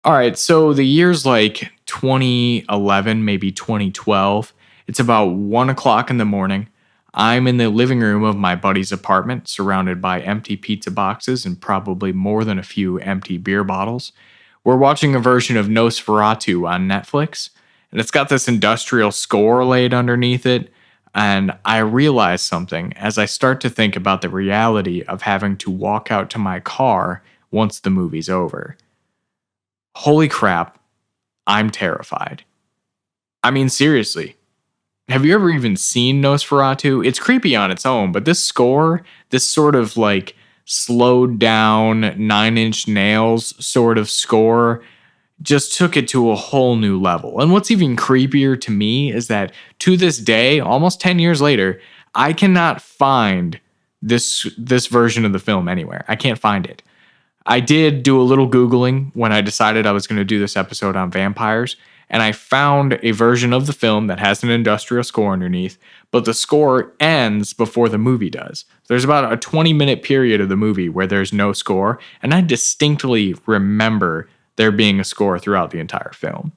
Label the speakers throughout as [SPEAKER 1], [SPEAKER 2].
[SPEAKER 1] All right, so the year's like 2011, maybe 2012. It's about 1 o'clock in the morning. I'm in the living room of my buddy's apartment, surrounded by empty pizza boxes and probably more than a few empty beer bottles. We're watching a version of Nosferatu on Netflix, and it's got this industrial score laid underneath it. And I realize something as I start to think about the reality of having to walk out to my car once the movie's over. Holy crap, I'm terrified. I mean, seriously, have you ever even seen Nosferatu? It's creepy on its own, but this score, this sort of like slowed down Nine Inch Nails sort of score, just took it to a whole new level. And what's even creepier to me is that to this day, almost 10 years later, I cannot find this version of the film anywhere. I can't find it. I did do a little Googling when I decided I was going to do this episode on vampires, and I found a version of the film that has an industrial score underneath, but the score ends before the movie does. There's about a 20-minute period of the movie where there's no score, and I distinctly remember there being a score throughout the entire film.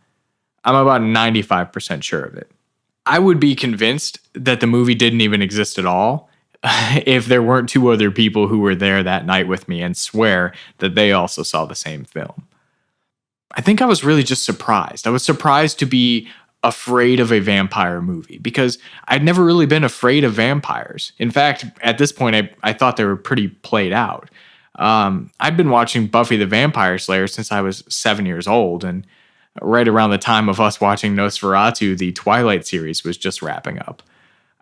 [SPEAKER 1] I'm about 95% sure of it. I would be convinced that the movie didn't even exist at all if there weren't two other people who were there that night with me and swear that they also saw the same film. I think I was really just surprised. I was surprised to be afraid of a vampire movie because I'd never really been afraid of vampires. In fact, at this point, I thought they were pretty played out. I'd been watching Buffy the Vampire Slayer since I was 7 years old, and right around the time of us watching Nosferatu, the Twilight series was just wrapping up.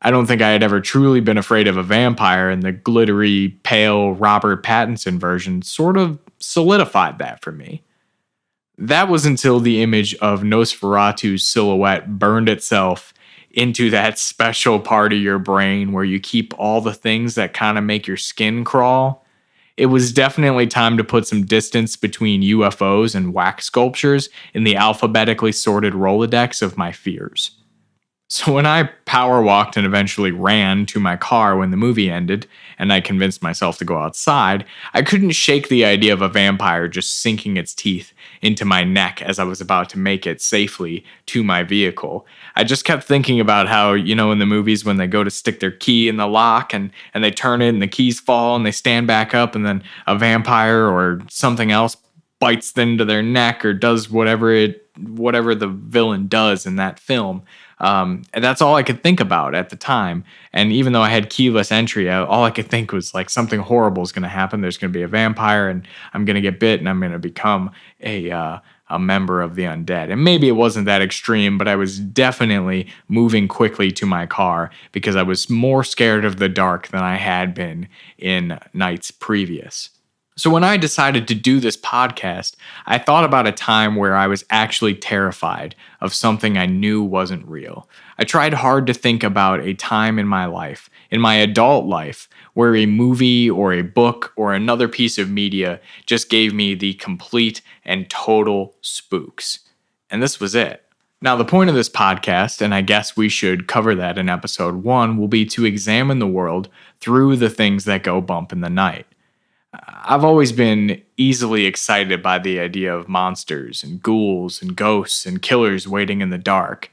[SPEAKER 1] I don't think I had ever truly been afraid of a vampire, and the glittery, pale Robert Pattinson version sort of solidified that for me. That was until the image of Nosferatu's silhouette burned itself into that special part of your brain where you keep all the things that kind of make your skin crawl. It was definitely time to put some distance between UFOs and wax sculptures in the alphabetically sorted Rolodex of my fears. So when I power walked and eventually ran to my car when the movie ended, and I convinced myself to go outside, I couldn't shake the idea of a vampire just sinking its teeth into my neck as I was about to make it safely to my vehicle. I just kept thinking about how, in the movies when they go to stick their key in the lock and they turn it and the keys fall and they stand back up and then a vampire or something else bites into their neck or does whatever the villain does in that film. And that's all I could think about at the time. And even though I had keyless entry, all I could think was like something horrible is going to happen. There's going to be a vampire and I'm going to get bit and I'm going to become a member of the undead. And maybe it wasn't that extreme, but I was definitely moving quickly to my car because I was more scared of the dark than I had been in nights previous. So when I decided to do this podcast, I thought about a time where I was actually terrified of something I knew wasn't real. I tried hard to think about a time in my life, in my adult life, where a movie or a book or another piece of media just gave me the complete and total spooks. And this was it. Now, the point of this podcast, and I guess we should cover that in episode 1, will be to examine the world through the things that go bump in the night. I've always been easily excited by the idea of monsters and ghouls and ghosts and killers waiting in the dark.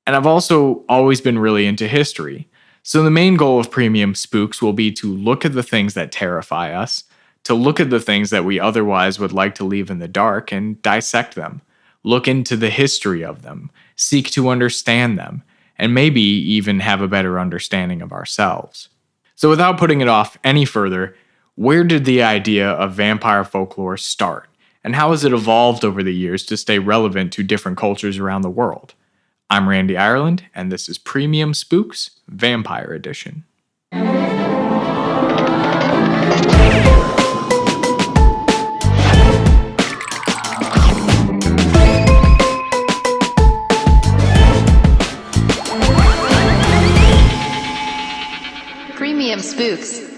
[SPEAKER 1] And I've also always been really into history. So the main goal of Premium Spooks will be to look at the things that terrify us, to look at the things that we otherwise would like to leave in the dark and dissect them, look into the history of them, seek to understand them, and maybe even have a better understanding of ourselves. So without putting it off any further, where did the idea of vampire folklore start, and how has it evolved over the years to stay relevant to different cultures around the world? I'm Randy Ireland, and this is Premium Spooks, Vampire Edition.
[SPEAKER 2] Premium Spooks.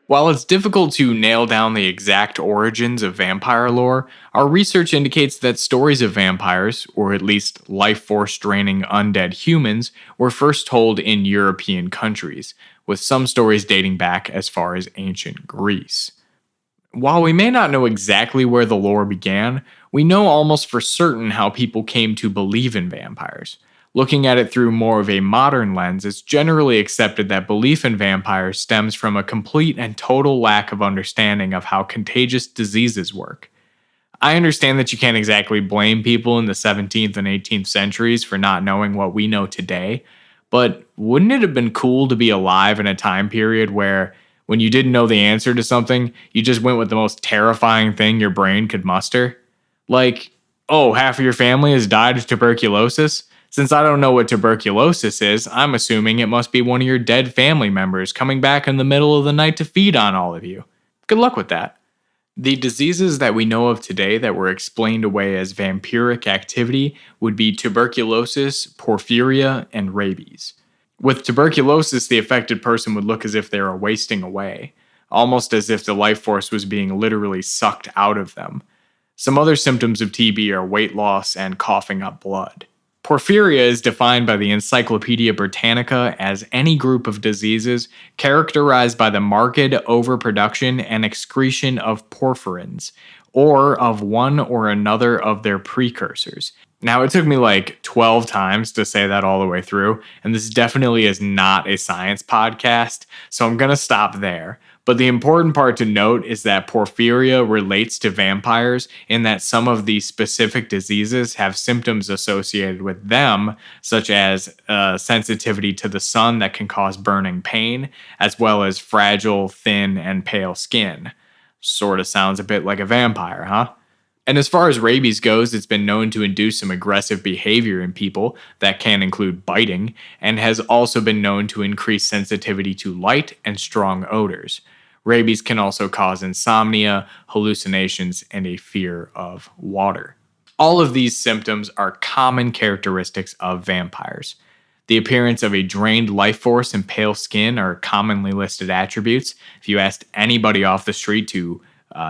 [SPEAKER 1] While it's difficult to nail down the exact origins of vampire lore, our research indicates that stories of vampires, or at least life force draining undead humans, were first told in European countries, with some stories dating back as far as ancient Greece. While we may not know exactly where the lore began, we know almost for certain how people came to believe in vampires. Looking at it through more of a modern lens, it's generally accepted that belief in vampires stems from a complete and total lack of understanding of how contagious diseases work. I understand that you can't exactly blame people in the 17th and 18th centuries for not knowing what we know today, but wouldn't it have been cool to be alive in a time period where, when you didn't know the answer to something, you just went with the most terrifying thing your brain could muster? Like, oh, half of your family has died of tuberculosis? Since I don't know what tuberculosis is, I'm assuming it must be one of your dead family members coming back in the middle of the night to feed on all of you. Good luck with that. The diseases that we know of today that were explained away as vampiric activity would be tuberculosis, porphyria, and rabies. With tuberculosis, the affected person would look as if they were wasting away, almost as if the life force was being literally sucked out of them. Some other symptoms of TB are weight loss and coughing up blood. Porphyria is defined by the Encyclopedia Britannica as any group of diseases characterized by the marked overproduction and excretion of porphyrins, or of one or another of their precursors. Now, it took me like 12 times to say that all the way through, and this definitely is not a science podcast, so I'm going to stop there. But the important part to note is that porphyria relates to vampires in that some of these specific diseases have symptoms associated with them, such as sensitivity to the sun that can cause burning pain, as well as fragile, thin, and pale skin. Sort of sounds a bit like a vampire, huh? And as far as rabies goes, it's been known to induce some aggressive behavior in people that can include biting, and has also been known to increase sensitivity to light and strong odors. Rabies can also cause insomnia, hallucinations, and a fear of water. All of these symptoms are common characteristics of vampires. The appearance of a drained life force and pale skin are commonly listed attributes. If you asked anybody off the street to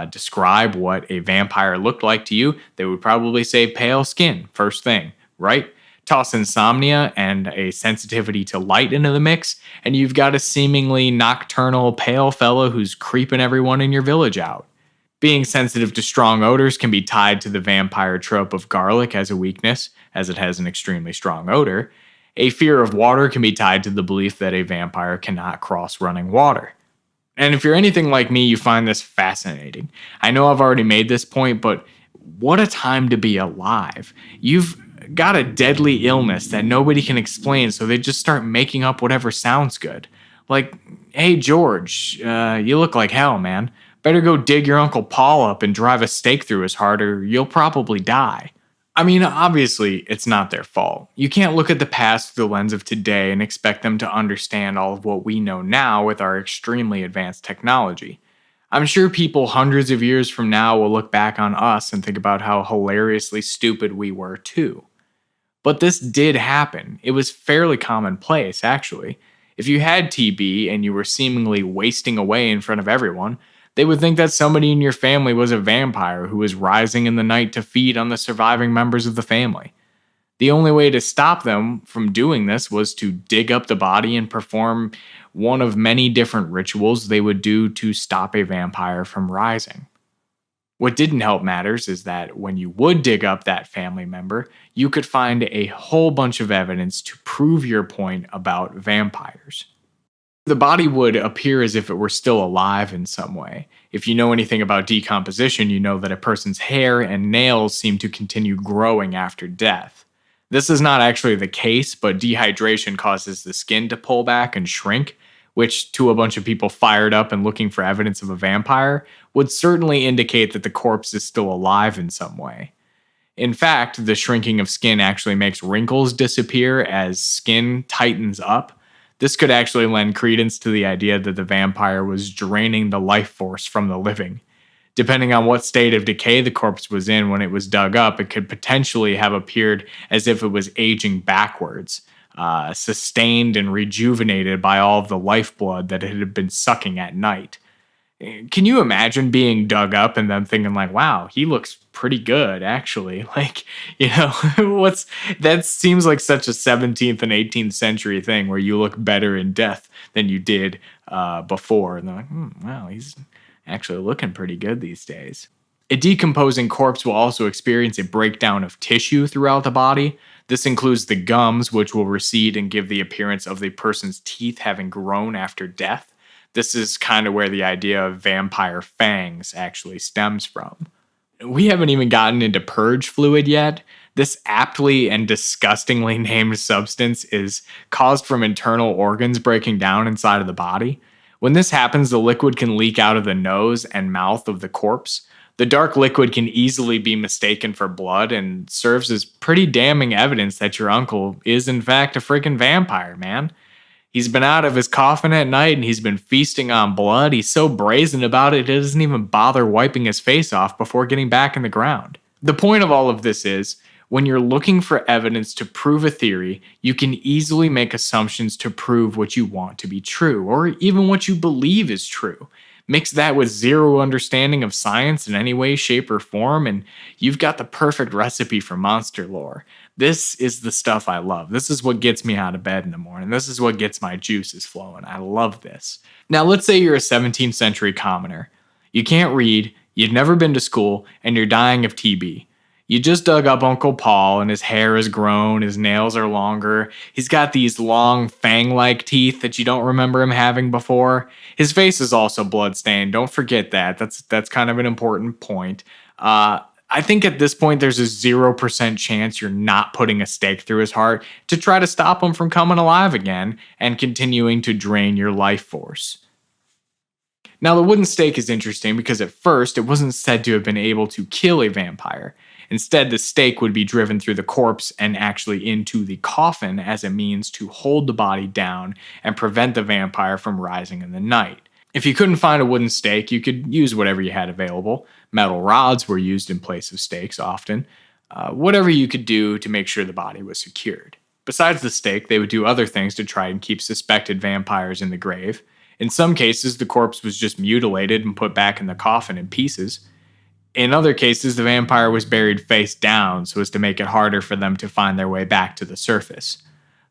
[SPEAKER 1] describe what a vampire looked like to you, they would probably say pale skin, first thing, right? Toss insomnia and a sensitivity to light into the mix, and you've got a seemingly nocturnal pale fellow who's creeping everyone in your village out. Being sensitive to strong odors can be tied to the vampire trope of garlic as a weakness, as it has an extremely strong odor. A fear of water can be tied to the belief that a vampire cannot cross running water. And if you're anything like me, you find this fascinating. I know I've already made this point, but what a time to be alive. You've got a deadly illness that nobody can explain, so they just start making up whatever sounds good. Like, hey, George, you look like hell, man. Better go dig your Uncle Paul up and drive a stake through his heart, or you'll probably die. I mean, obviously, it's not their fault. You can't look at the past through the lens of today and expect them to understand all of what we know now with our extremely advanced technology. I'm sure people hundreds of years from now will look back on us and think about how hilariously stupid we were too. But this did happen. It was fairly commonplace, actually. If you had TB and you were seemingly wasting away in front of everyone, they would think that somebody in your family was a vampire who was rising in the night to feed on the surviving members of the family. The only way to stop them from doing this was to dig up the body and perform one of many different rituals they would do to stop a vampire from rising. What didn't help matters is that when you would dig up that family member, you could find a whole bunch of evidence to prove your point about vampires. The body would appear as if it were still alive in some way. If you know anything about decomposition, you know that a person's hair and nails seem to continue growing after death. This is not actually the case, but dehydration causes the skin to pull back and shrink, which to a bunch of people fired up and looking for evidence of a vampire would certainly indicate that the corpse is still alive in some way. In fact, the shrinking of skin actually makes wrinkles disappear as skin tightens up. This could actually lend credence to the idea that the vampire was draining the life force from the living. Depending on what state of decay the corpse was in when it was dug up, it could potentially have appeared as if it was aging backwards, sustained and rejuvenated by all of the lifeblood that it had been sucking at night. Can you imagine being dug up and then thinking like, wow, he looks pretty good, actually? Like, that seems like such a 17th and 18th century thing where you look better in death than you did before. And they're like, wow, Actually looking pretty good these days. A decomposing corpse will also experience a breakdown of tissue throughout the body. This includes the gums, which will recede and give the appearance of the person's teeth having grown after death. This is kind of where the idea of vampire fangs actually stems from. We haven't even gotten into purge fluid yet. This aptly and disgustingly named substance is caused from internal organs breaking down inside of the body. When this happens, the liquid can leak out of the nose and mouth of the corpse. The dark liquid can easily be mistaken for blood and serves as pretty damning evidence that your uncle is in fact a freaking vampire, man. He's been out of his coffin at night and he's been feasting on blood. He's so brazen about it, he doesn't even bother wiping his face off before getting back in the ground. The point of all of this is, when you're looking for evidence to prove a theory, you can easily make assumptions to prove what you want to be true, or even what you believe is true. Mix that with zero understanding of science in any way, shape, or form, and you've got the perfect recipe for monster lore. This is the stuff I love. This is what gets me out of bed in the morning. This is what gets my juices flowing. I love this. Now, let's say you're a 17th century commoner. You can't read, you've never been to school, and you're dying of TB. You just dug up Uncle Paul and his hair is grown, his nails are longer. He's got these long fang-like teeth that you don't remember him having before. His face is also bloodstained. Don't forget that. That's kind of an important point. I think at this point there's a 0% chance you're not putting a stake through his heart to try to stop him from coming alive again and continuing to drain your life force. Now, the wooden stake is interesting because at first it wasn't said to have been able to kill a vampire. Instead, the stake would be driven through the corpse and actually into the coffin as a means to hold the body down and prevent the vampire from rising in the night. If you couldn't find a wooden stake, you could use whatever you had available. Metal rods were used in place of stakes often. Whatever you could do to make sure the body was secured. Besides the stake, they would do other things to try and keep suspected vampires in the grave. In some cases, the corpse was just mutilated and put back in the coffin in pieces. In other cases, the vampire was buried face down so as to make it harder for them to find their way back to the surface.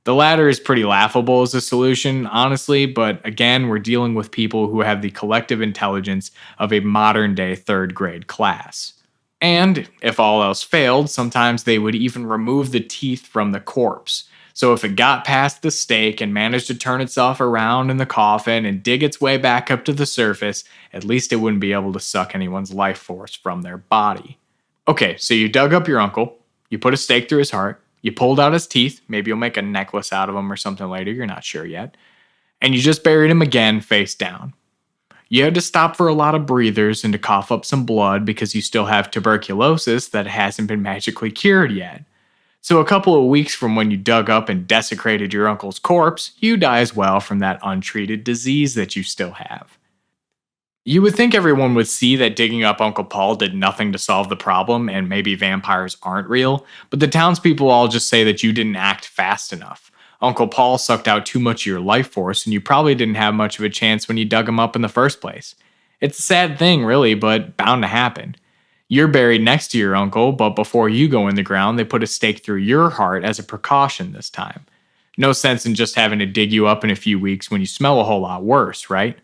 [SPEAKER 1] The latter is pretty laughable as a solution, honestly, but again, we're dealing with people who have the collective intelligence of a modern-day third-grade class. And, if all else failed, sometimes they would even remove the teeth from the corpse. So if it got past the stake and managed to turn itself around in the coffin and dig its way back up to the surface, at least it wouldn't be able to suck anyone's life force from their body. Okay, so you dug up your uncle, you put a stake through his heart, you pulled out his teeth, maybe you'll make a necklace out of them or something later, you're not sure yet, and you just buried him again face down. You had to stop for a lot of breathers and to cough up some blood because you still have tuberculosis that hasn't been magically cured yet. So a couple of weeks from when you dug up and desecrated your uncle's corpse, you die as well from that untreated disease that you still have. You would think everyone would see that digging up Uncle Paul did nothing to solve the problem and maybe vampires aren't real, but the townspeople all just say that you didn't act fast enough. Uncle Paul sucked out too much of your life force and you probably didn't have much of a chance when you dug him up in the first place. It's a sad thing, really, but bound to happen. You're buried next to your uncle, but before you go in the ground, they put a stake through your heart as a precaution this time. No sense in just having to dig you up in a few weeks when you smell a whole lot worse, right?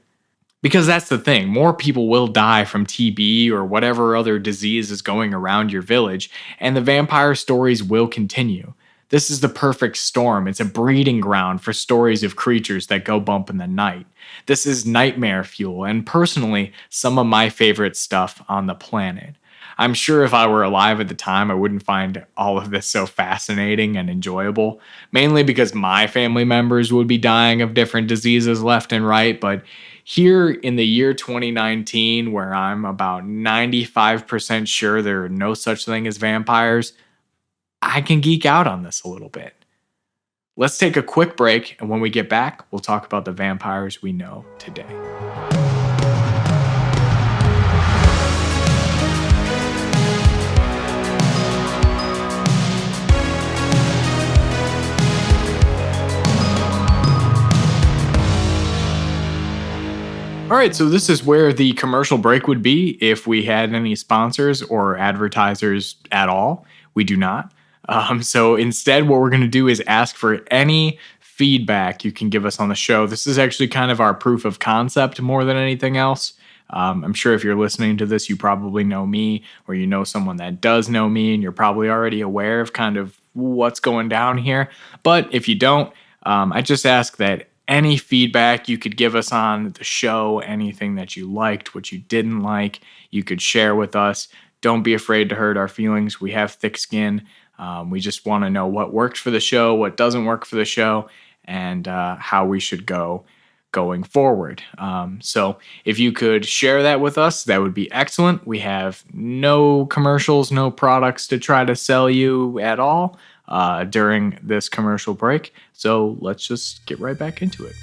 [SPEAKER 1] Because that's the thing, more people will die from TB or whatever other disease is going around your village, and the vampire stories will continue. This is the perfect storm. It's a breeding ground for stories of creatures that go bump in the night. This is nightmare fuel, and personally, some of my favorite stuff on the planet. I'm sure if I were alive at the time, I wouldn't find all of this so fascinating and enjoyable, mainly because my family members would be dying of different diseases left and right. But here in the year 2019, where I'm about 95% sure there are no such thing as vampires, I can geek out on this a little bit. Let's take a quick break, and when we get back, we'll talk about the vampires we know today. All right, so this is where the commercial break would be if we had any sponsors or advertisers at all. We do not. So instead, what we're going to do is ask for any feedback you can give us on the show. This is actually kind of our proof of concept more than anything else. I'm sure if you're listening to this, you probably know me, or you know someone that does know me, and you're probably already aware of kind of what's going down here. But if you don't, I just ask that any feedback you could give us on the show, anything that you liked, what you didn't like, you could share with us. Don't be afraid to hurt our feelings. We have thick skin. We just want to know what worked for the show, what doesn't work for the show, and how we should go going forward. So if you could share that with us, that would be excellent. We have no commercials, no products to try to sell you at all during this commercial break. So let's just get right back into it.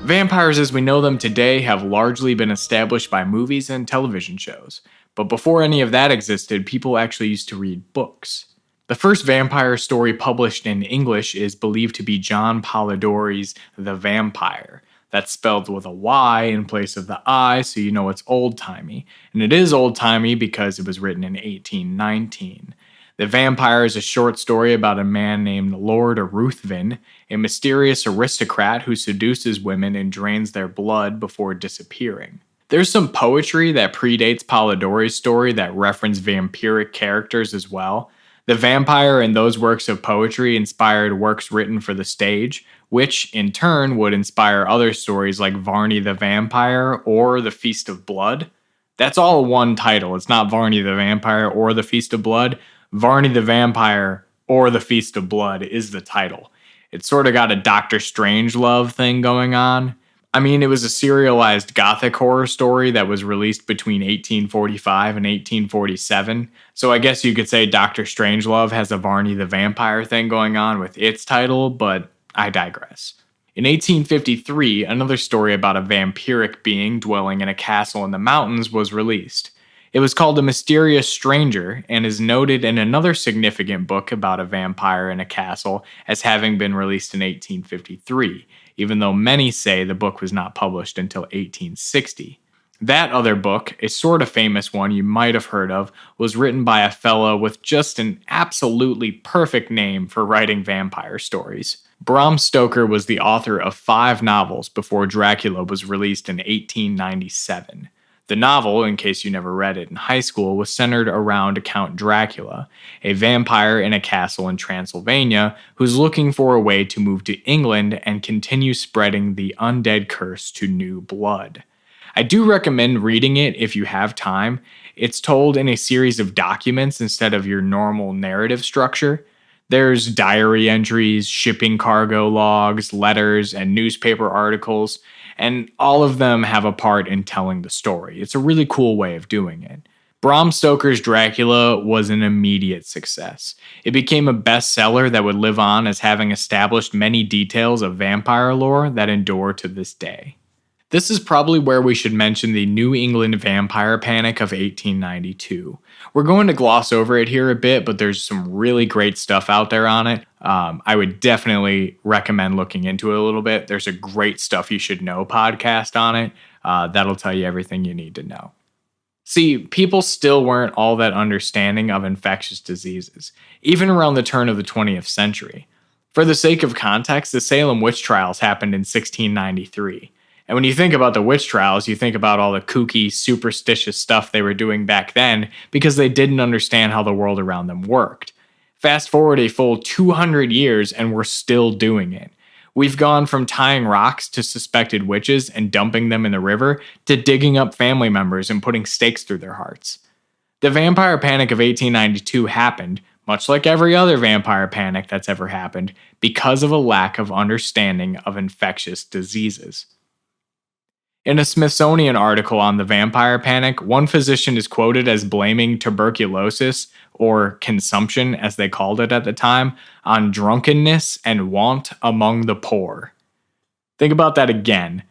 [SPEAKER 1] Vampires as we know them today have largely been established by movies and television shows. But before any of that existed, people actually used to read books. The first vampire story published in English is believed to be John Polidori's The Vampire. That's spelled with a Y in place of the I, so you know it's old-timey. And it is old-timey because it was written in 1819. The Vampire is a short story about a man named Lord Ruthven, a mysterious aristocrat who seduces women and drains their blood before disappearing. There's some poetry that predates Polidori's story that reference vampiric characters as well. The Vampire and those works of poetry inspired works written for the stage, which in turn would inspire other stories like Varney the Vampire or The Feast of Blood. That's all one title. It's not Varney the Vampire or The Feast of Blood. Varney the Vampire or The Feast of Blood is the title. It's sort of got a Doctor Strangelove thing going on. I mean, it was a serialized gothic horror story that was released between 1845 and 1847. So I guess you could say Doctor Strangelove has a Varney the Vampire thing going on with its title, but I digress. In 1853, another story about a vampiric being dwelling in a castle in the mountains was released. It was called A Mysterious Stranger and is noted in another significant book about a vampire in a castle as having been released in 1853, even though many say the book was not published until 1860. That other book, a sort of famous one you might have heard of, was written by a fellow with just an absolutely perfect name for writing vampire stories. Bram Stoker was the author of 5 novels before Dracula was released in 1897. The novel, in case you never read it in high school, was centered around Count Dracula, a vampire in a castle in Transylvania who's looking for a way to move to England and continue spreading the undead curse to new blood. I do recommend reading it if you have time. It's told in a series of documents instead of your normal narrative structure. There's diary entries, shipping cargo logs, letters, and newspaper articles, and all of them have a part in telling the story. It's a really cool way of doing it. Bram Stoker's Dracula was an immediate success. It became a bestseller that would live on as having established many details of vampire lore that endure to this day. This is probably where we should mention the New England vampire panic of 1892. We're going to gloss over it here a bit, but there's some really great stuff out there on it. I would definitely recommend looking into it a little bit. There's a great Stuff You Should Know podcast on it. That'll tell you everything you need to know. See, people still weren't all that understanding of infectious diseases, even around the turn of the 20th century. For the sake of context, the Salem witch trials happened in 1693. And when you think about the witch trials, you think about all the kooky, superstitious stuff they were doing back then because they didn't understand how the world around them worked. Fast forward a full 200 years and we're still doing it. We've gone from tying rocks to suspected witches and dumping them in the river to digging up family members and putting stakes through their hearts. The vampire panic of 1892 happened, much like every other vampire panic that's ever happened, because of a lack of understanding of infectious diseases. In a Smithsonian article on the vampire panic, one physician is quoted as blaming tuberculosis, or consumption as they called it at the time, on drunkenness and want among the poor. Think about that again.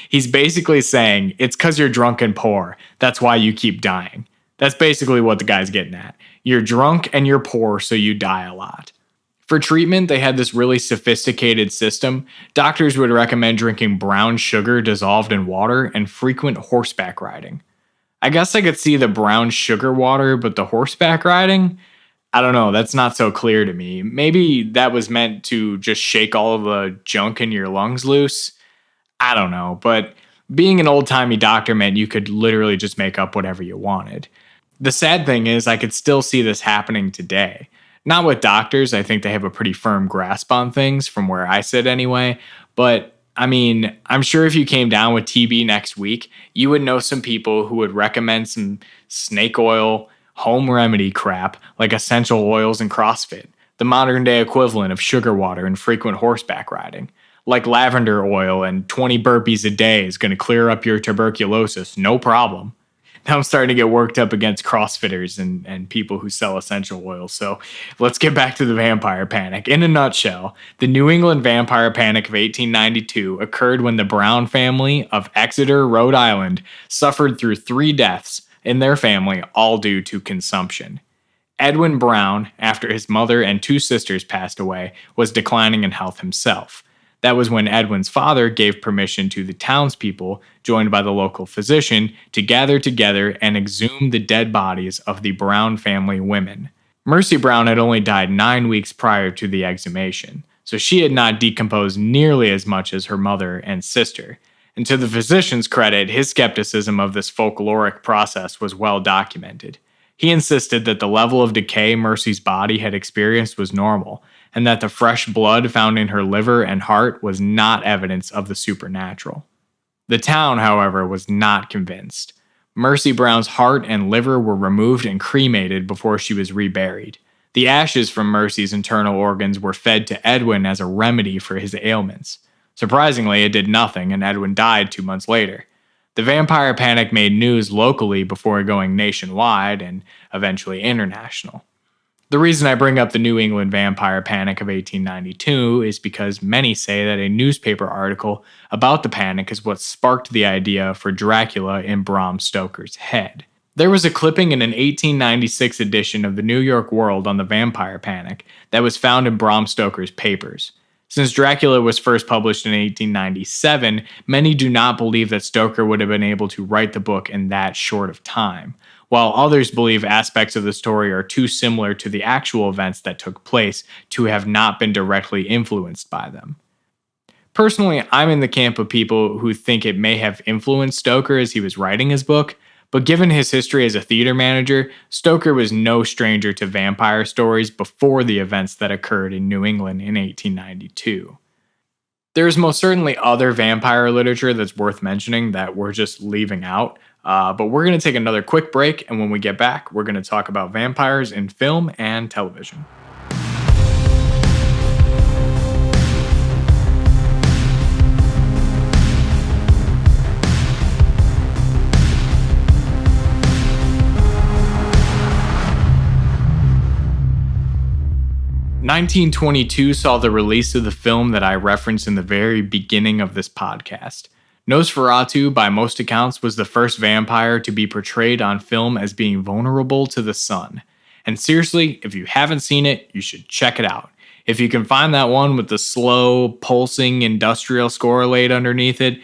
[SPEAKER 1] He's basically saying, it's because you're drunk and poor. That's why you keep dying. That's basically what the guy's getting at. You're drunk and you're poor, so you die a lot. For treatment, they had this really sophisticated system. Doctors would recommend drinking brown sugar dissolved in water and frequent horseback riding. I guess I could see the brown sugar water, but the horseback riding? I don't know, that's not so clear to me. Maybe that was meant to just shake all of the junk in your lungs loose. I don't know, but being an old timey doctor meant you could literally just make up whatever you wanted. The sad thing is, I could still see this happening today. Not with doctors, I think they have a pretty firm grasp on things from where I sit anyway, but I mean, I'm sure if you came down with TB next week, you would know some people who would recommend some snake oil, home remedy crap like essential oils and CrossFit, the modern day equivalent of sugar water and frequent horseback riding. Like lavender oil and 20 burpees a day is going to clear up your tuberculosis, no problem. Now I'm starting to get worked up against CrossFitters and people who sell essential oils. So let's get back to the vampire panic. In a nutshell, the New England vampire panic of 1892 occurred when the Brown family of Exeter, Rhode Island, suffered through 3 deaths in their family, all due to consumption. Edwin Brown, after his mother and 2 sisters passed away, was declining in health himself. That was when Edwin's father gave permission to the townspeople, joined by the local physician, to gather together and exhume the dead bodies of the Brown family women. Mercy Brown had only died 9 weeks prior to the exhumation, so she had not decomposed nearly as much as her mother and sister. And to the physician's credit, his skepticism of this folkloric process was well documented. He insisted that the level of decay Mercy's body had experienced was normal, and that the fresh blood found in her liver and heart was not evidence of the supernatural. The town, however, was not convinced. Mercy Brown's heart and liver were removed and cremated before she was reburied. The ashes from Mercy's internal organs were fed to Edwin as a remedy for his ailments. Surprisingly, it did nothing, and Edwin died 2 months later. The vampire panic made news locally before going nationwide and eventually international. The reason I bring up the New England vampire panic of 1892 is because many say that a newspaper article about the panic is what sparked the idea for Dracula in Bram Stoker's head. There was a clipping in an 1896 edition of the New York World on the vampire panic that was found in Bram Stoker's papers. Since Dracula was first published in 1897, many do not believe that Stoker would have been able to write the book in that short of time, while others believe aspects of the story are too similar to the actual events that took place to have not been directly influenced by them. Personally, I'm in the camp of people who think it may have influenced Stoker as he was writing his book, but given his history as a theater manager, Stoker was no stranger to vampire stories before the events that occurred in New England in 1892. There is most certainly other vampire literature that's worth mentioning that we're just leaving out, but we're going to take another quick break, and when we get back, we're going to talk about vampires in film and television. (1922) saw the release of the film that I referenced in the very beginning of this podcast. Nosferatu, by most accounts, was the first vampire to be portrayed on film as being vulnerable to the sun. And seriously, if you haven't seen it, you should check it out. If you can find that one with the slow, pulsing industrial score laid underneath it,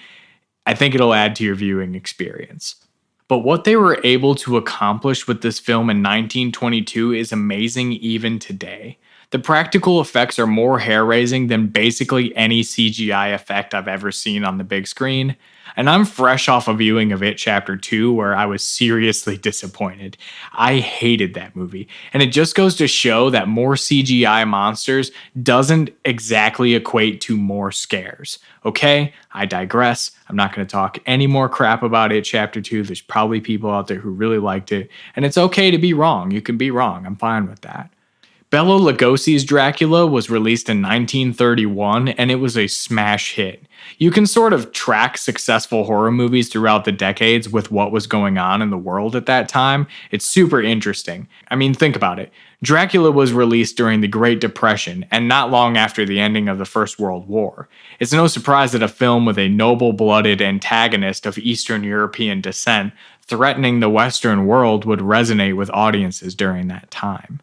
[SPEAKER 1] I think it'll add to your viewing experience. But what they were able to accomplish with this film in 1922 is amazing even today. The practical effects are more hair-raising than basically any CGI effect I've ever seen on the big screen, and I'm fresh off a viewing of It Chapter 2 where I was seriously disappointed. I hated that movie, and it just goes to show that more CGI monsters doesn't exactly equate to more scares. Okay, I digress. I'm not going to talk any more crap about It Chapter 2. There's probably people out there who really liked it, and it's okay to be wrong. You can be wrong. I'm fine with that. Bela Lugosi's Dracula was released in 1931, and it was a smash hit. You can sort of track successful horror movies throughout the decades with what was going on in the world at that time. It's super interesting. I mean, think about it. Dracula was released during the Great Depression, and not long after the ending of the First World War. It's no surprise that a film with a noble-blooded antagonist of Eastern European descent threatening the Western world would resonate with audiences during that time.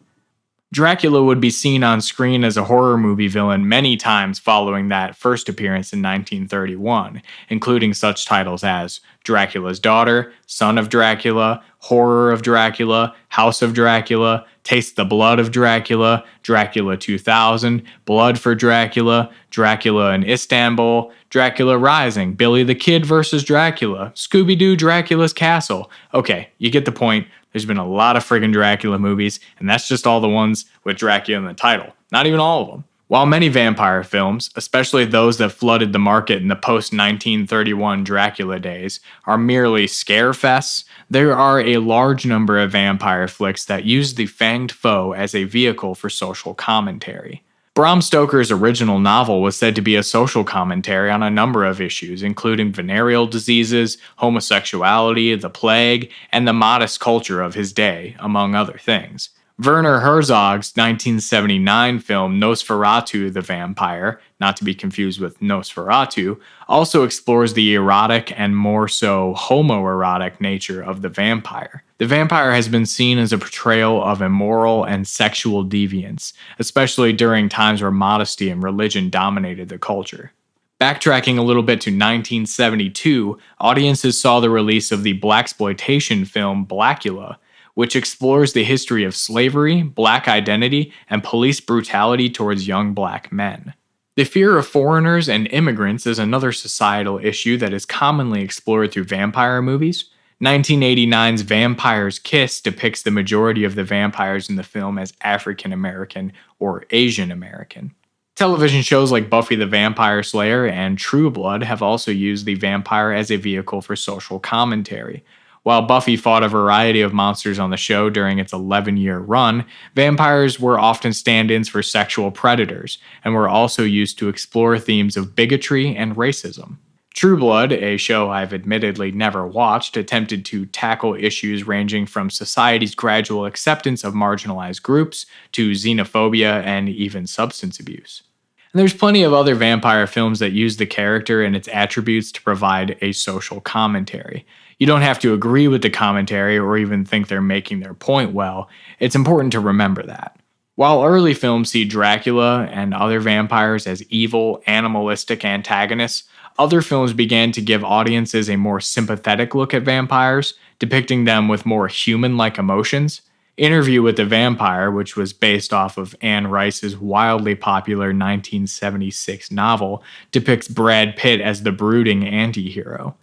[SPEAKER 1] Dracula would be seen on screen as a horror movie villain many times following that first appearance in 1931, including such titles as Dracula's Daughter, Son of Dracula, Horror of Dracula, House of Dracula, Taste the Blood of Dracula, Dracula 2000, Blood for Dracula, Dracula in Istanbul, Dracula Rising, Billy the Kid vs. Dracula, Scooby-Doo Dracula's Castle. Okay, you get the point. There's been a lot of friggin' Dracula movies, and that's just all the ones with Dracula in the title. Not even all of them. While many vampire films, especially those that flooded the market in the post-1931 Dracula days, are merely scare fests, there are a large number of vampire flicks that use the fanged foe as a vehicle for social commentary. Bram Stoker's original novel was said to be a social commentary on a number of issues, including venereal diseases, homosexuality, the plague, and the modest culture of his day, among other things. Werner Herzog's 1979 film Nosferatu the Vampire, not to be confused with Nosferatu, also explores the erotic and more so homoerotic nature of the vampire. The vampire has been seen as a portrayal of immoral and sexual deviance, especially during times where modesty and religion dominated the culture. Backtracking a little bit to 1972, audiences saw the release of the blaxploitation film Blackula, which explores the history of slavery, black identity, and police brutality towards young black men. The fear of foreigners and immigrants is another societal issue that is commonly explored through vampire movies. 1989's Vampire's Kiss depicts the majority of the vampires in the film as African American or Asian American. Television shows like Buffy the Vampire Slayer and True Blood have also used the vampire as a vehicle for social commentary. While Buffy fought a variety of monsters on the show during its 11-year run, vampires were often stand-ins for sexual predators, and were also used to explore themes of bigotry and racism. True Blood, a show I've admittedly never watched, attempted to tackle issues ranging from society's gradual acceptance of marginalized groups to xenophobia and even substance abuse. And there's plenty of other vampire films that use the character and its attributes to provide a social commentary. You don't have to agree with the commentary or even think they're making their point well. It's important to remember that. While early films see Dracula and other vampires as evil, animalistic antagonists, other films began to give audiences a more sympathetic look at vampires, depicting them with more human-like emotions. Interview with the Vampire, which was based off of Anne Rice's wildly popular 1976 novel, depicts Brad Pitt as the brooding anti-hero.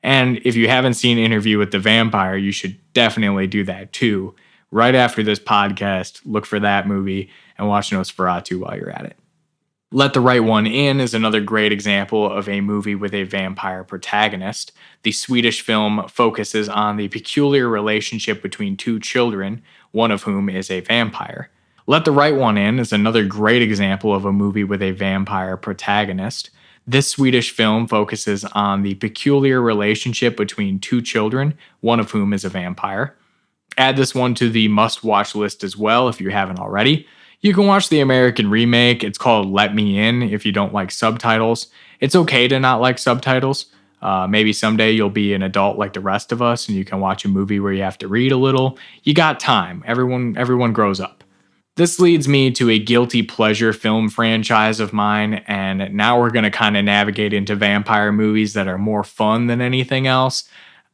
[SPEAKER 1] And if you haven't seen Interview with the Vampire, you should definitely do that too. Right after this podcast, look for that movie and watch Nosferatu while you're at it. Let the Right One In is another great example of a movie with a vampire protagonist. The Swedish film focuses on the peculiar relationship between two children, one of whom is a vampire. Let the Right One In is another great example of a movie with a vampire protagonist. This Swedish film focuses on the peculiar relationship between two children, one of whom is a vampire. Add this one to the must-watch list as well if you haven't already. You can watch the American remake. It's called Let Me In if you don't like subtitles. It's okay to not like subtitles. Maybe someday you'll be an adult like the rest of us and you can watch a movie where you have to read a little. You got time. Everyone grows up. This leads me to a guilty pleasure film franchise of mine, and now we're going to kind of navigate into vampire movies that are more fun than anything else.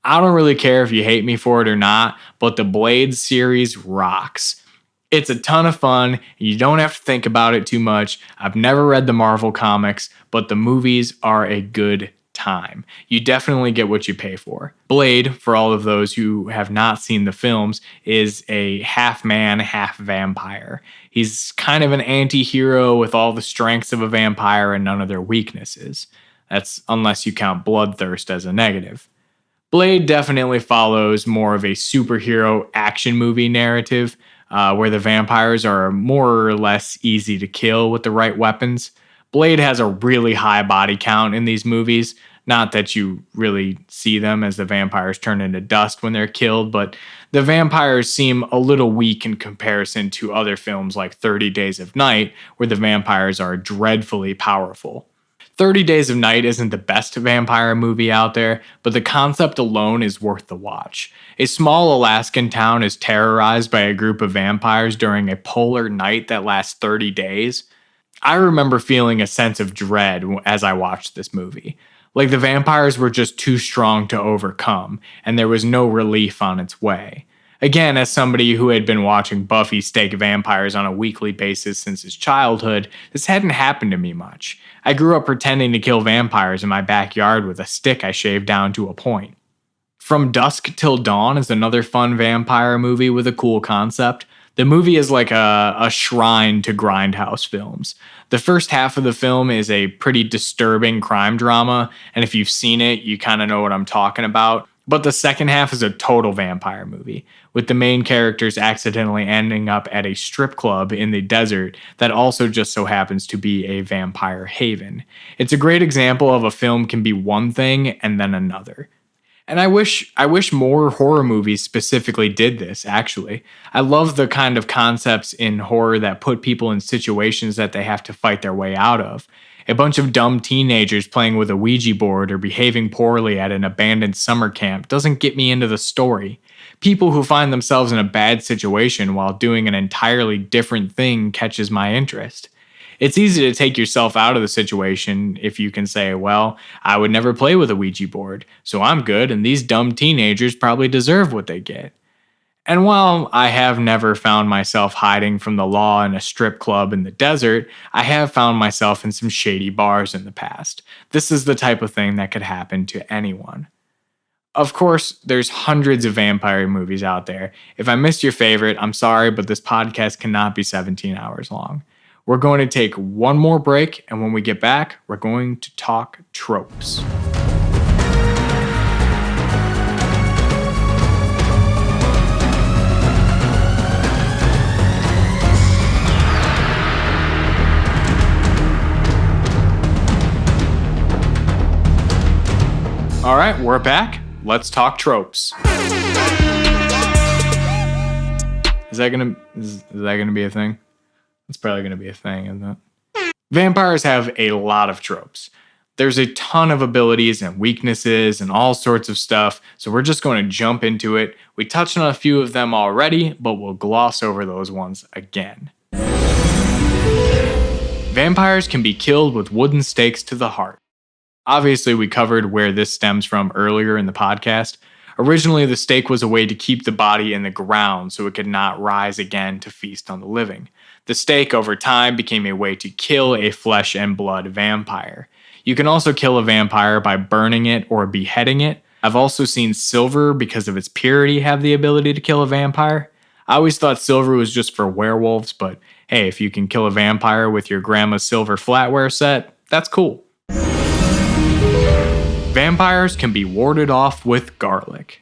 [SPEAKER 1] I don't really care if you hate me for it or not, but the Blade series rocks. It's a ton of fun. You don't have to think about it too much. I've never read the Marvel comics, but the movies are a good time. You definitely get what you pay for. Blade, for all of those who have not seen the films, is a half man, half vampire. He's kind of an anti-hero with all the strengths of a vampire and none of their weaknesses. That's unless you count bloodthirst as a negative. Blade definitely follows more of a superhero action movie narrative, where the vampires are more or less easy to kill with the right weapons. Blade has a really high body count in these movies. Not that you really see them as the vampires turn into dust when they're killed, but the vampires seem a little weak in comparison to other films like 30 Days of Night, where the vampires are dreadfully powerful. 30 Days of Night isn't the best vampire movie out there, but the concept alone is worth the watch. A small Alaskan town is terrorized by a group of vampires during a polar night that lasts 30 days. I remember feeling a sense of dread as I watched this movie. Like the vampires were just too strong to overcome, and there was no relief on its way. Again, as somebody who had been watching Buffy stake vampires on a weekly basis since his childhood, this hadn't happened to me much. I grew up pretending to kill vampires in my backyard with a stick I shaved down to a point. From Dusk Till Dawn is another fun vampire movie with a cool concept. The movie is like a shrine to grindhouse films. The first half of the film is a pretty disturbing crime drama, and if you've seen it, you kind of know what I'm talking about. But the second half is a total vampire movie, with the main characters accidentally ending up at a strip club in the desert that also just so happens to be a vampire haven. It's a great example of a film can be one thing and then another. And I wish more horror movies specifically did this, actually. I love the kind of concepts in horror that put people in situations that they have to fight their way out of. A bunch of dumb teenagers playing with a Ouija board or behaving poorly at an abandoned summer camp doesn't get me into the story. People who find themselves in a bad situation while doing an entirely different thing catches my interest. It's easy to take yourself out of the situation if you can say, well, I would never play with a Ouija board, so I'm good, and these dumb teenagers probably deserve what they get. And while I have never found myself hiding from the law in a strip club in the desert, I have found myself in some shady bars in the past. This is the type of thing that could happen to anyone. Of course, there's hundreds of vampire movies out there. If I missed your favorite, I'm sorry, but this podcast cannot be 17 hours long. We're going to take one more break, and when we get back, we're going to talk tropes. All right, we're back. Let's talk tropes. Is that gonna be a thing? It's probably going to be a thing, isn't it? Vampires have a lot of tropes. There's a ton of abilities and weaknesses and all sorts of stuff, so we're just going to jump into it. We touched on a few of them already, but we'll gloss over those ones again. Vampires can be killed with wooden stakes to the heart. Obviously, we covered where this stems from earlier in the podcast. Originally, the stake was a way to keep the body in the ground so it could not rise again to feast on the living. The stake, over time, became a way to kill a flesh and blood vampire. You can also kill a vampire by burning it or beheading it. I've also seen silver, because of its purity, have the ability to kill a vampire. I always thought silver was just for werewolves, but hey, if you can kill a vampire with your grandma's silver flatware set, that's cool. Vampires can be warded off with garlic.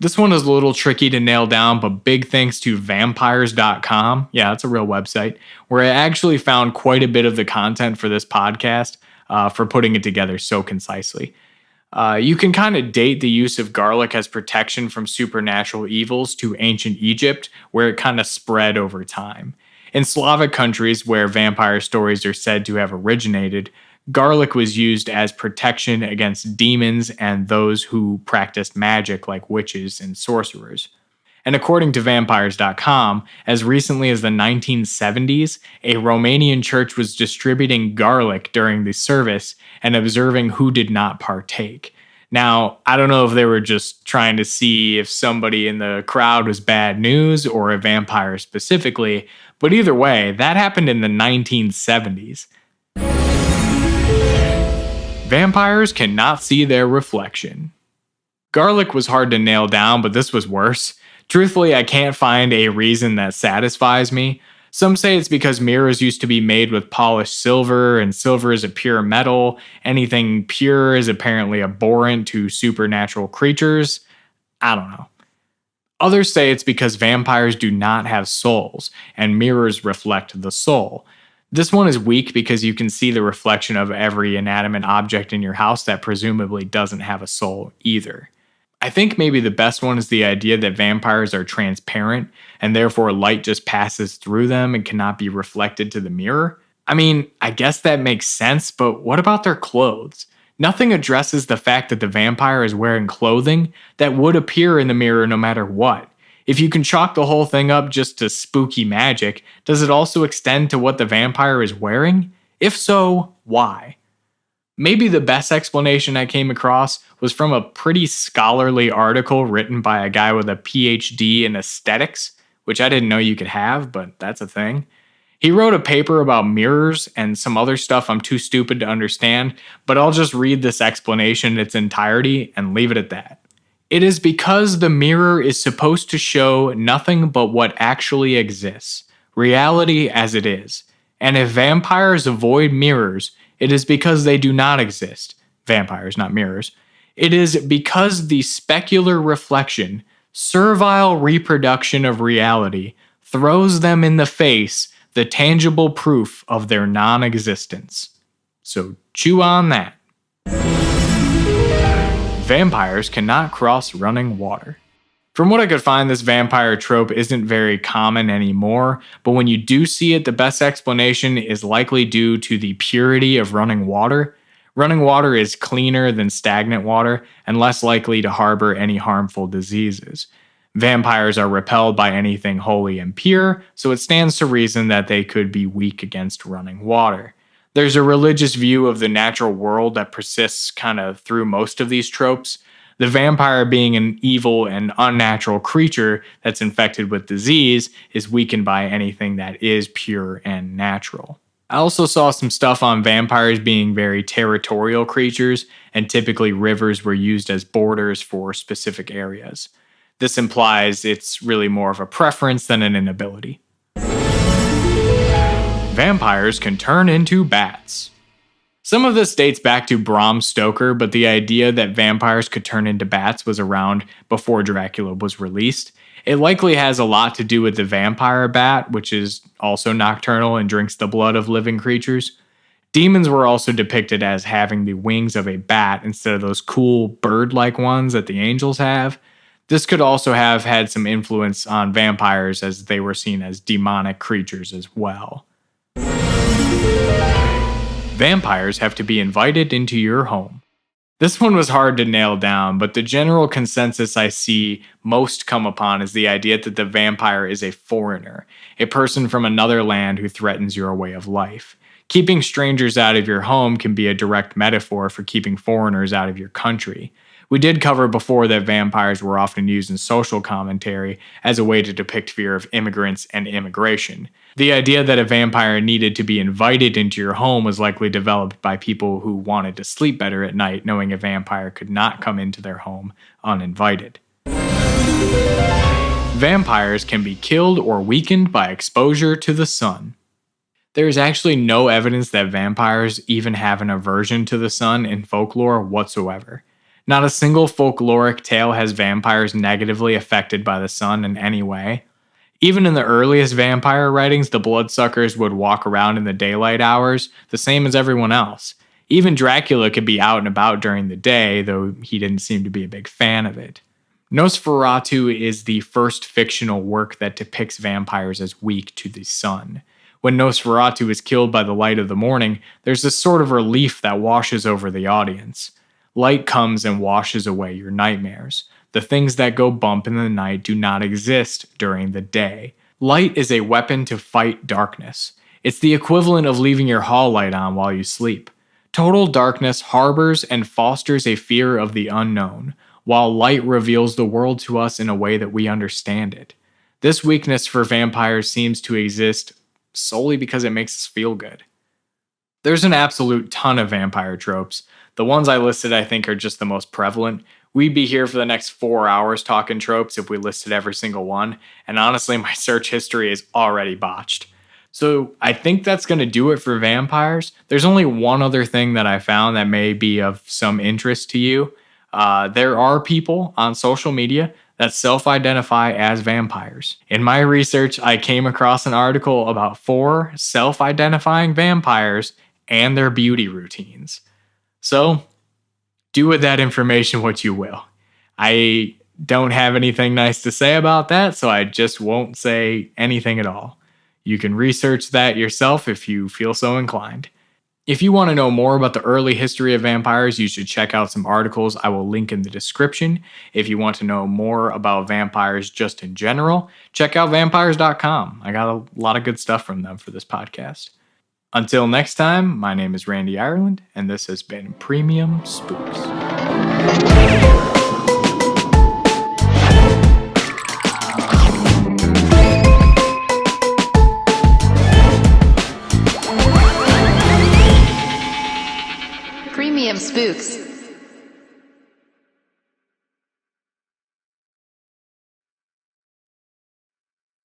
[SPEAKER 1] This one is a little tricky to nail down, but big thanks to vampires.com, yeah, that's a real website, where I actually found quite a bit of the content for this podcast for putting it together so concisely. You can kind of date the use of garlic as protection from supernatural evils to ancient Egypt, where it kind of spread over time. In Slavic countries where vampire stories are said to have originated, garlic was used as protection against demons and those who practiced magic like witches and sorcerers. And according to vampires.com, as recently as the 1970s, a Romanian church was distributing garlic during the service and observing who did not partake. Now, I don't know if they were just trying to see if somebody in the crowd was bad news or a vampire specifically, but either way, that happened in the 1970s. Vampires cannot see their reflection. Garlic was hard to nail down, but this was worse. Truthfully, I can't find a reason that satisfies me. Some say it's because mirrors used to be made with polished silver, and silver is a pure metal. Anything pure is apparently abhorrent to supernatural creatures. I don't know. Others say it's because vampires do not have souls, and mirrors reflect the soul. This one is weak because you can see the reflection of every inanimate object in your house that presumably doesn't have a soul either. I think maybe the best one is the idea that vampires are transparent and therefore light just passes through them and cannot be reflected to the mirror. I mean, I guess that makes sense, but what about their clothes? Nothing addresses the fact that the vampire is wearing clothing that would appear in the mirror no matter what. If you can chalk the whole thing up just to spooky magic, does it also extend to what the vampire is wearing? If so, why? Maybe the best explanation I came across was from a pretty scholarly article written by a guy with a PhD in aesthetics, which I didn't know you could have, but that's a thing. He wrote a paper about mirrors and some other stuff I'm too stupid to understand, but I'll just read this explanation in its entirety and leave it at that. It is because the mirror is supposed to show nothing but what actually exists, reality as it is. And if vampires avoid mirrors, it is because they do not exist. Vampires, not mirrors. It is because the specular reflection, servile reproduction of reality, throws them in the face the tangible proof of their non existence. So chew on that. Vampires cannot cross running water. From what I could find, this vampire trope isn't very common anymore, but when you do see it, the best explanation is likely due to the purity of running water. Running water is cleaner than stagnant water and less likely to harbor any harmful diseases. Vampires are repelled by anything wholly impure, so it stands to reason that they could be weak against running water. There's a religious view of the natural world that persists kind of through most of these tropes. The vampire, being an evil and unnatural creature that's infected with disease, is weakened by anything that is pure and natural. I also saw some stuff on vampires being very territorial creatures, and typically rivers were used as borders for specific areas. This implies it's really more of a preference than an inability. Vampires can turn into bats. Some of this dates back to Bram Stoker, but the idea that vampires could turn into bats was around before Dracula was released. It likely has a lot to do with the vampire bat, which is also nocturnal and drinks the blood of living creatures. Demons were also depicted as having the wings of a bat instead of those cool bird-like ones that the angels have. This could also have had some influence on vampires as they were seen as demonic creatures as well. Vampires have to be invited into your home. This one was hard to nail down, but the general consensus I see most come upon is the idea that the vampire is a foreigner, a person from another land who threatens your way of life. Keeping strangers out of your home can be a direct metaphor for keeping foreigners out of your country. We did cover before that vampires were often used in social commentary as a way to depict fear of immigrants and immigration. The idea that a vampire needed to be invited into your home was likely developed by people who wanted to sleep better at night, knowing a vampire could not come into their home uninvited. Vampires can be killed or weakened by exposure to the sun. There is actually no evidence that vampires even have an aversion to the sun in folklore whatsoever. Not a single folkloric tale has vampires negatively affected by the sun in any way. Even in the earliest vampire writings, the bloodsuckers would walk around in the daylight hours, the same as everyone else. Even Dracula could be out and about during the day, though he didn't seem to be a big fan of it. Nosferatu is the first fictional work that depicts vampires as weak to the sun. When Nosferatu is killed by the light of the morning, there's this sort of relief that washes over the audience. Light comes and washes away your nightmares. The things that go bump in the night do not exist during the day. Light is a weapon to fight darkness. It's the equivalent of leaving your hall light on while you sleep. Total darkness harbors and fosters a fear of the unknown, while light reveals the world to us in a way that we understand it. This weakness for vampires seems to exist solely because it makes us feel good. There's an absolute ton of vampire tropes. The ones I listed I think are just the most prevalent. We'd be here for the next 4 hours talking tropes if we listed every single one, and honestly my search history is already botched. So I think that's going to do it for vampires. There's only one other thing that I found that may be of some interest to you. There are people on social media that self-identify as vampires. In my research, I came across an article about 4 self-identifying vampires and their beauty routines. So, do with that information what you will. I don't have anything nice to say about that, so I just won't say anything at all. You can research that yourself if you feel so inclined. If you want to know more about the early history of vampires, you should check out some articles I will link in the description. If you want to know more about vampires just in general, check out vampires.com. I got a lot of good stuff from them for this podcast. Until next time, my name is Randy Ireland, and this has been Premium Spooks.
[SPEAKER 2] Premium Spooks.